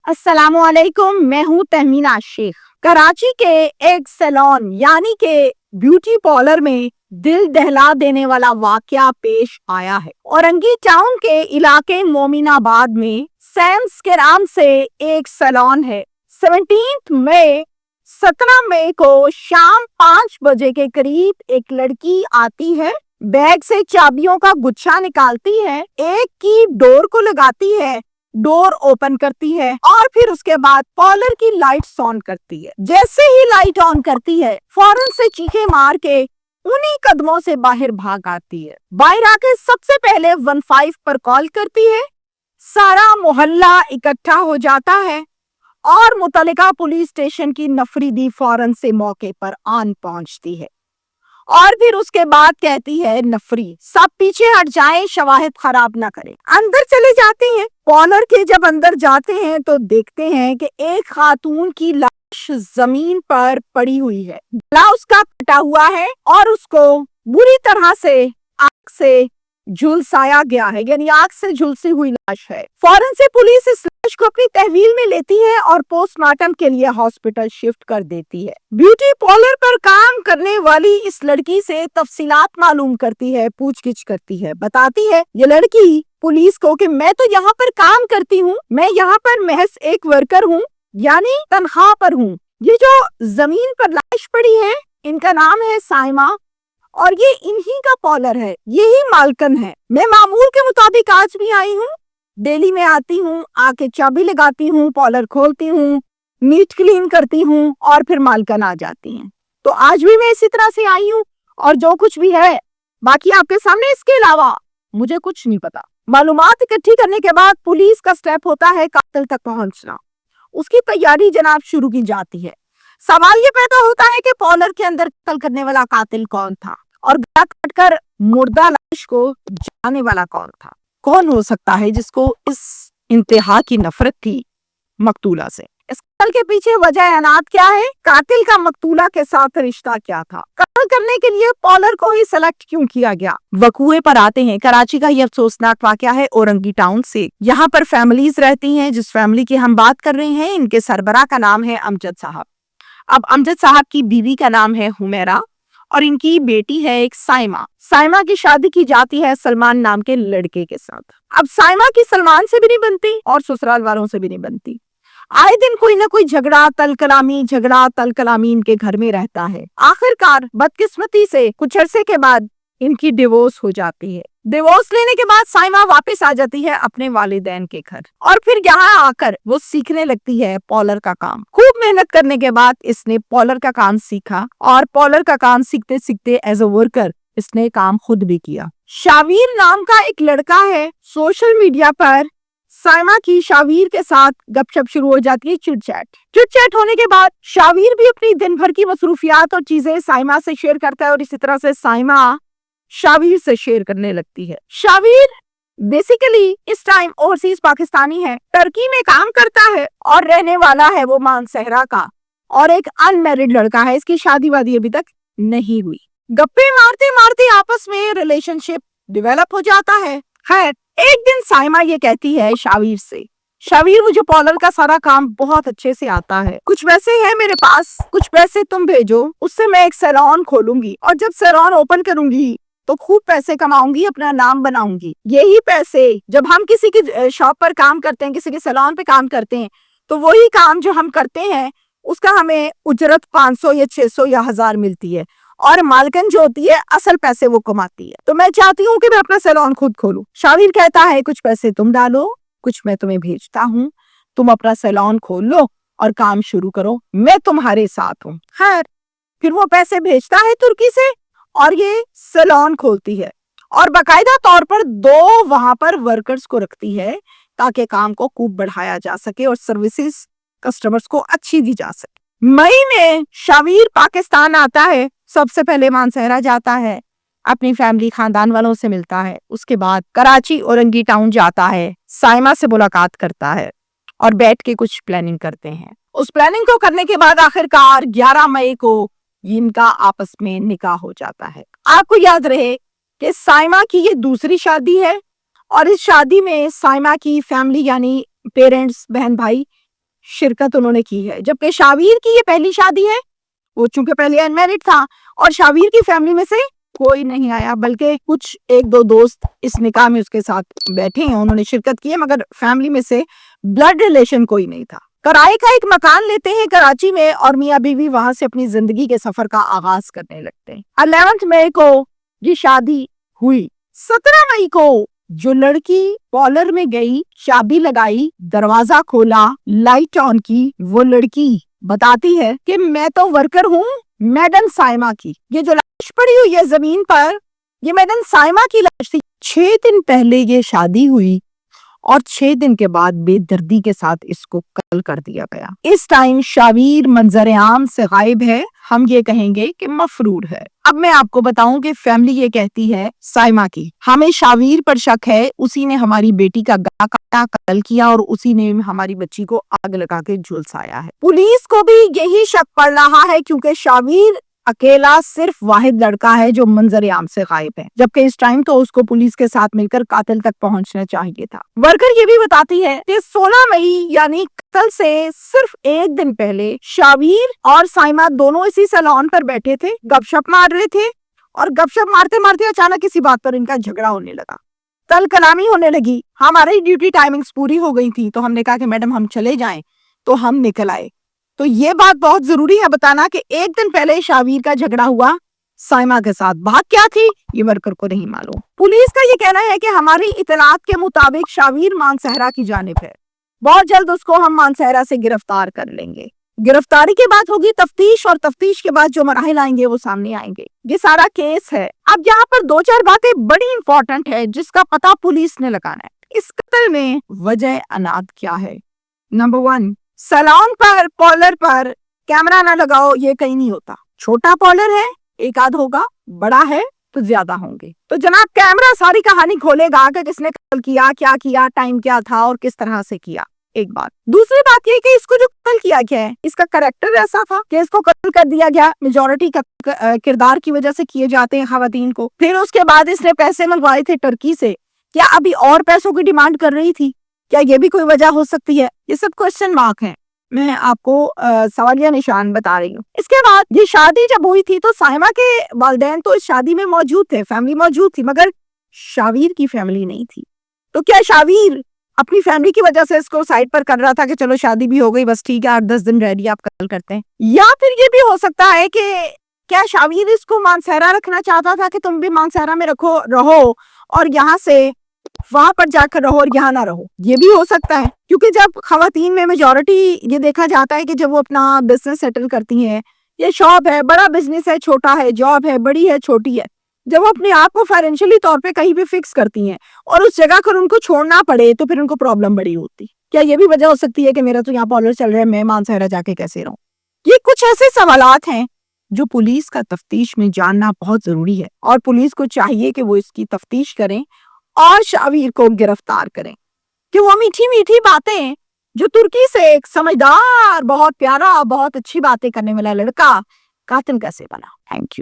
अस्सलामुअलैकुम, मैं हूँ तहमीना शेख। कराची के एक सैलून यानी के ब्यूटी पार्लर में दिल दहला देने वाला वाकया पेश आया है। औरंगी टाउन के इलाके मोमिनाबाद में सैम्स के नाम से एक सैलून है। 17 मई को शाम 5 बजे के करीब एक लड़की आती है, बैग से चाबियों का गुच्छा निकालती है, एक की डोर को लगाती है, डोर ओपन करती है और फिर उसके बाद पार्लर की लाइट्स ऑन करती है। जैसे ही लाइट ऑन करती है, फौरन से चीखें मार के उन्हीं कदमों से बाहर भाग आती है। बाहर आके सबसे पहले 15 पर कॉल करती है। सारा मोहल्ला इकट्ठा हो जाता है और मुतल्लिका पुलिस स्टेशन की नफरीदी फौरन से मौके पर आन पहुंचती है और फिर उसके बाद कहती है, नफरी सब पीछे हट जाएं, शवाहिद खराब ना करें। अंदर चले जाते हैं। पार्लर के जब अंदर जाते हैं तो देखते हैं कि एक खातून की लाश जमीन पर पड़ी हुई है, गला उसका कटा हुआ है और उसको बुरी तरह से आग से झुलसाया गया है, यानी आग से झुलसी हुई लाश है। फौरन से पुलिस इस लाश को अपनी तहवील में लेती है और पोस्टमार्टम के लिए हॉस्पिटल शिफ्ट कर देती है। ब्यूटी पार्लर पर काम करने वाली इस लड़की से तफसीलात मालूम करती है, पूछगिछ करती है। बताती है ये लड़की पुलिस को कि मैं तो यहाँ पर काम करती हूँ, मैं यहाँ पर महज एक वर्कर हूँ, यानी तनख्वाह पर हूँ। ये जो जमीन पर लाश पड़ी है, इनका नाम है साइमा और ये इन्हीं का पार्लर है, यही मालकन है। मैं मामूल के मुताबिक आज भी आई हूँ, डेली में आती हूँ, आके चाबी लगाती हूँ, पार्लर खोलती हूँ, नीट क्लीन करती हूँ और फिर मालकन आ जाती हैं। तो आज भी मैं इसी तरह से आई हूँ और जो कुछ भी है बाकी आपके सामने, इसके अलावा मुझे कुछ नहीं पता। मालूमात इकट्ठी करने के बाद पुलिस का स्टेप होता है कातिल तक पहुंचना। उसकी तैयारी जनाब शुरू की जाती है। सवाल ये पैदा होता है कि पार्लर के अंदर कत्ल करने वाला कातिल कौन था और गला काटकर मुर्दा लाश को जलाने वाला कौन था। कौन हो सकता है जिसको इस इंतहा की नफरत थी मकतूला से। इस कत्ल के पीछे वजह अनात क्या है, कातिल का मकतूला के साथ रिश्ता क्या था, कत्ल करने के लिए पार्लर को ही सेलेक्ट क्यों किया गया। वकूए पर आते हैं। कराची का ये अफसोसनाक वाकया है औरंगी टाउन से। यहाँ पर फैमिलीज रहती हैं। जिस फैमिली की हम बात कर रहे हैं, इनके सरबरा का नाम है अमजद साहब। अब अमजद साहब की बीवी का नाम है हुमैरा और इनकी बेटी है एक साइमा। साइमा की शादी की जाती है सलमान नाम के लड़के के साथ। अब साइमा की सलमान से भी नहीं बनती और ससुराल वालों से भी नहीं बनती। आए दिन कोई ना कोई झगड़ा तल कलामी इनके घर में रहता है। आखिरकार बदकिस्मती से कुछ अरसे के बाद इनकी डिवोर्स हो जाती है। डिवोर्स लेने के बाद साइमा वापस आ जाती है अपने वालिदैन के घर और फिर यहाँ आकर वो सीखने लगती है पार्लर का काम। खूब मेहनत करने के बाद इसने पार्लर का काम सीखा और पार्लर का काम सीखते सीखते एज अ वर्कर इसने काम खुद भी किया। शावीर नाम का एक लड़का है। सोशल मीडिया पर साइमा की शावीर के साथ गपशप शुरू हो जाती है, चिट-चैट होने के बाद शावीर भी अपनी दिन भर की मसरूफियात और चीजें साइमा से शेयर करता है और इसी तरह से साइमा शावीर से शेयर करने लगती है। शावीर बेसिकली इस टाइम ओवरसीज पाकिस्तानी है, टर्की में काम करता है और रहने वाला है वो मानसहरा का और एक अनमैरिड लड़का है। इसकी शादी वादी अभी तक नहीं हुई। गप्पे मारते मारते आपस में रिलेशनशिप डेवलप हो जाता है। खैर, एक दिन साइमा ये कहती है शावीर से, शावीर मुझे पार्लर का सारा काम बहुत अच्छे से आता है, कुछ पैसे हैं मेरे पास, कुछ पैसे तुम भेजो, उससे मैं एक सैलून खोलूंगी और जब सैलून ओपन करूंगी तो खूब पैसे कमाऊंगी, अपना नाम बनाऊंगी। यही पैसे जब हम किसी की शॉप पर काम करते हैं, किसी के सैलून पे काम करते हैं, तो वही काम जो हम करते हैं उसका हमें उजरत 500 या 600 या 1000 मिलती है और मालकन जो होती है असल पैसे वो कमाती है। तो मैं चाहती हूँ कि मैं अपना सैलून खुद खोलूं। शावीर कहता है कुछ पैसे तुम डालो, कुछ मैं तुम्हें भेजता हूँ, तुम अपना सैलून खोल लो और काम शुरू करो, मैं तुम्हारे साथ हूँ। खैर, फिर वो पैसे भेजता है तुर्की से और ये सैलून खोलती है और बाकायदा तौर पर 2 वहां पर वर्कर्स को रखती है ताकि काम को खूब बढ़ाया जा सके और सर्विसेज कस्टमर्स को अच्छी दी जा सके। मई में शावीर पाकिस्तान आता है। सबसे पहले मानसहरा जाता है, अपनी फैमिली खानदान वालों से मिलता है, उसके बाद कराची औरंगी टाउन जाता है, साइमा से मुलाकात करता है और बैठ के कुछ प्लानिंग करते हैं। उस प्लानिंग को करने के बाद आखिरकार 11 मई को इनका आपस में निकाह हो जाता है। आपको याद रहे कि साइमा की ये दूसरी शादी है और इस शादी में साइमा की फैमिली यानी पेरेंट्स, बहन भाई شرکت انہوں نے کی ہے، جبکہ شاویر کی یہ پہلی شادی ہے. وہ چونکہ پہلے انمیرڈ تھا اور شاویر کی فیملی میں سے کوئی نہیں آیا، بلکہ کچھ ایک دو دوست اس نکاح میں اس کے ساتھ بیٹھے ہیں، انہوں نے شرکت کی ہے، مگر فیملی میں سے بلڈ ریلیشن کوئی نہیں تھا. کرائے کا ایک مکان لیتے ہیں کراچی میں اور میاں بیوی وہاں سے اپنی زندگی کے سفر کا آغاز کرنے لگتے ہیں. 11 مئی کو یہ شادی ہوئی. 17 مئی کو جو لڑکی پارلر میں گئی، چابی لگائی، دروازہ کھولا، لائٹ آن کی، وہ لڑکی بتاتی ہے کہ میں تو ورکر ہوں میڈم سائمہ کی. یہ جو لاش پڑی ہوئی ہے زمین پر، یہ میڈم سائمہ کی لاش تھی. 6 دن پہلے یہ شادی ہوئی اور 6 دن کے بعد بے دردی کے ساتھ اس کو قتل کر دیا گیا. اس ٹائم شاویر منظر عام سے غائب ہے، ہم یہ کہیں گے کہ مفرور ہے. اب میں آپ کو بتاؤں کہ فیملی یہ کہتی ہے سائمہ کی، ہمیں شاویر پر شک ہے، اسی نے ہماری بیٹی کا گلا کاٹا، قتل کیا اور اسی نے ہماری بچی کو آگ لگا کے جھلسایا ہے. پولیس کو بھی یہی شک پڑ رہا ہے کیونکہ شاویر اکیلا صرف واحد لڑکا ہے جو منظر عام سے غائب ہے، جبکہ اس ٹائم تو اس کو پولیس کے ساتھ مل کر قاتل تک پہنچنا چاہیے تھا. ورکر یہ بھی بتاتی ہے کہ 16 مئی یعنی قتل سے صرف 1 دن پہلے شاویر اور سائمہ دونوں اسی سیلون پر بیٹھے تھے، گپ شپ مار رہے تھے اور گپ شپ مارتے مارتے اچانک کسی بات پر ان کا جھگڑا ہونے لگا، تل کلامی ہونے لگی. ہماری ڈیوٹی ٹائمنگز پوری ہو گئی تھی تو ہم نے کہا کہ میڈم ہم چلے جائیں، تو ہم نکل آئے. تو یہ بات بہت ضروری ہے بتانا کہ 1 دن پہلے شاویر کا جھگڑا ہوا سائمہ کے ساتھ. بات کیا تھی یہ ورکر کو نہیں معلوم. پولیس کا یہ کہنا ہے کہ ہماری اطلاعات کے مطابق شاویر مانسہرہ کی جانب ہے، بہت جلد اس کو ہم مانسہرہ سے گرفتار کر لیں گے. گرفتاری کے بعد ہوگی تفتیش اور تفتیش کے بعد جو مراحل آئیں گے وہ سامنے آئیں گے. یہ سارا کیس ہے. اب یہاں پر 2-4 باتیں بڑی امپورٹنٹ ہے جس کا پتہ پولیس نے لگانا ہے. اس قتل میں وجہ انات کیا ہے؟ نمبر 1، سیلون پر پارلر پر کیمرہ نہ لگاؤ، یہ کہیں نہیں ہوتا. چھوٹا پارلر ہے، ایک آدھ ہوگا، بڑا ہے تو زیادہ ہوں گے. تو جناب کیمرہ ساری کہانی کھولے گا کہ کس نے قتل کیا، ٹائم کیا تھا اور کس طرح سے کیا. ایک بات. دوسری بات یہ کہ اس کو جو قتل کیا گیا ہے اس کا کریکٹر ایسا تھا کہ اس کو قتل کر دیا گیا. میجورٹی کا کردار کی وجہ سے کیے جاتے ہیں خواتین کو. پھر اس کے بعد اس نے پیسے منگوائے تھے ٹرکی سے، کیا ابھی اور پیسوں کی ڈیمانڈ کر رہی تھی؟ کیا یہ بھی کوئی وجہ ہو سکتی ہے؟ یہ سب کوشچن مارک ہیں، میں آپ کو سوالیہ نشان بتا رہی ہوں. اس کے بعد یہ شادی جب ہوئی تھی تو سائمہ کے والدین تو اس شادی میں موجود تھے، فیملی موجود تھی، مگر شاویر کی فیملی نہیں تھی. تو کیا شاویر اپنی فیملی کی وجہ سے اس کو سائڈ پر کر رہا تھا کہ چلو شادی بھی ہو گئی، بس ٹھیک ہے 8-10 دن رہ لیا آپ قتل کرتے ہیں؟ یا پھر یہ بھی ہو سکتا ہے کہ کیا شاویر اس کو مانسہرہ رکھنا چاہتا تھا کہ تم بھی مانسہرہ میں رہو اور یہاں سے وہاں پر جا کر رہو اور یہاں نہ رہو؟ یہ بھی ہو سکتا ہے کیونکہ جب خواتین میں میجورٹی یہ دیکھا جاتا ہے کہ جب وہ اپنا بزنس سیٹل کرتی ہیں، یہ شاپ ہے، بڑا بزنس ہے، چھوٹا ہے، جاب ہے، بڑی ہے، چھوٹی ہے، جب وہ اپنے آپ کو فائنینشلی طور پہ کہیں بھی فکس کرتی ہیں اور اس جگہ پر ان کو چھوڑنا پڑے تو پھر ان کو پرابلم بڑی ہوتی. کیا یہ بھی وجہ ہو سکتی ہے کہ میرا تو یہاں پارلر چل رہا ہے، میں مانسہرہ جا کے کیسے رہوں؟ یہ کچھ ایسے سوالات ہیں جو پولیس کا تفتیش میں جاننا بہت ضروری ہے اور پولیس کو چاہیے کہ وہ اس کی تفتیش کریں اور شاویر کو گرفتار کریں کہ وہ میٹھی میٹھی باتیں جو ترکی سے ایک سمجھدار، بہت پیارا، بہت اچھی باتیں کرنے والا لڑکا قاتل کیسے بنا. Thank you.